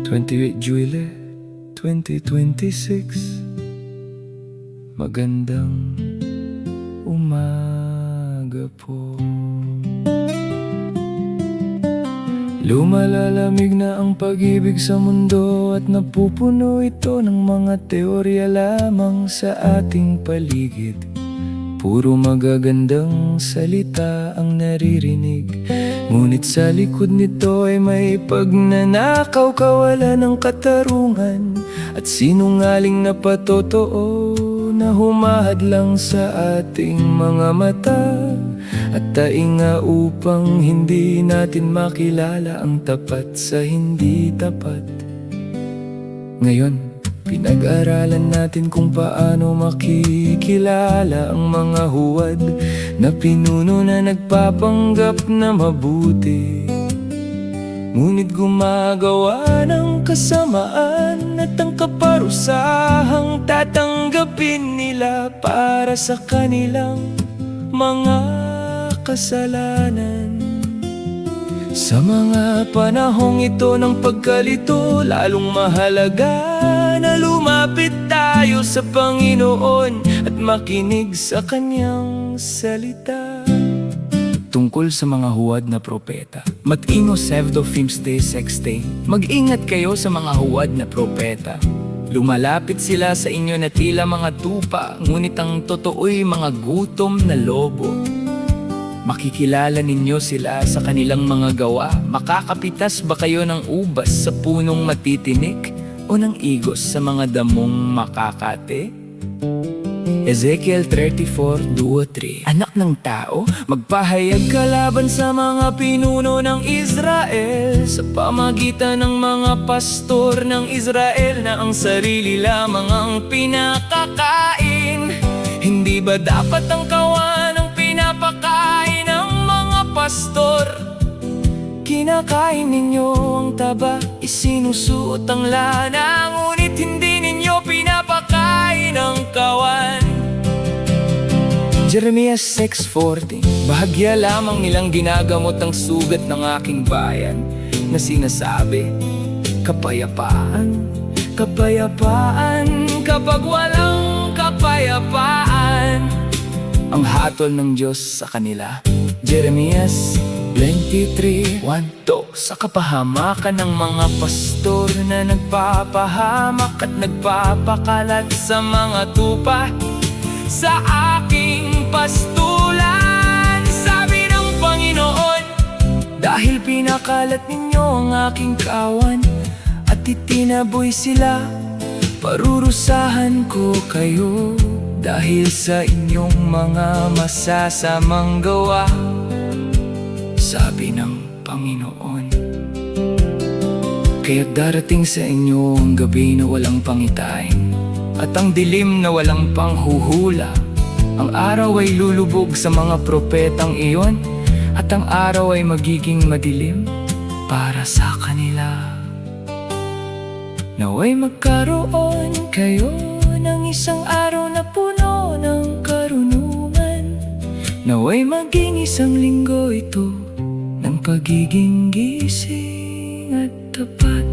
28 July 2026. Magandang umaga po. Lumalalamig na ang pag-ibig sa mundo at napupuno ito ng mga teorya lamang sa ating paligid. Puro magagandang salita ang naririnig, ngunit sa likod nito ay may pagnanakaw, kawalan ng katarungan at sinungaling na patotoo na humahad lang sa ating mga mata at tainga upang hindi natin makilala ang tapat sa hindi tapat. Ngayon, pinag-aralan natin kung paano makikilala ang mga huwad na pinuno na nagpapanggap na mabuti, ngunit gumagawa ng kasamaan at ang kaparusahang tatanggapin nila para sa kanilang mga kasalanan. Sa mga panahong ito ng pagkalito, lalong mahalaga na lumapit tayo sa Panginoon at makinig sa Kanyang salita. Tungkol sa mga huwad na propeta. Mag-ingo Sevdo Fimste Sexte. Mag-ingat kayo sa mga huwad na propeta. Lumalapit sila sa inyo na tila mga tupa, ngunit ang totoo'y mga gutom na lobo. Makikilala ninyo sila sa kanilang mga gawa. Makakapitas ba kayo ng ubas sa punong matitinik o ng igos sa mga damong makakate? Ezekiel 34:2-3. Anak ng tao, magpahayag ka laban sa mga pinuno ng Israel sa pamagitan ng mga pastor ng Israel na ang sarili lamang ang pinakakain. Hindi ba dapat ang kawan ang pinapakain ng mga pastor? Kinakain ninyo ang taba, isinusuot ang lana, ngunit hindi ninyo pinapakain ang kawan. Jeremias 6:40. Bahagya lamang nilang ginagamot ang sugat ng aking bayan na sinasabi, kapayapaan, kapayapaan, kapag walang kapayapaan. Ang hatol ng Diyos sa kanila. Jeremias 23:1. Sa kapahamakan ng mga pastor na nagpapahamak at nagpapakalat sa mga tupa sa aking pastulan, sabi ng Panginoon, dahil pinakalat ninyo ang aking kawan at itinaboy sila, parurusahan ko kayo dahil sa inyong mga masasamang gawa, sabi ng Panginoon. Kaya't darating sa inyo ang gabi na walang pangitain at ang dilim na walang panghuhula. Ang araw ay lulubog sa mga propetang iyon at ang araw ay magiging madilim para sa kanila. Naway magkaroon kayo ng isang araw na puno ng karunungan. Naway maging isang linggo ito ng pagiging gising at tapat.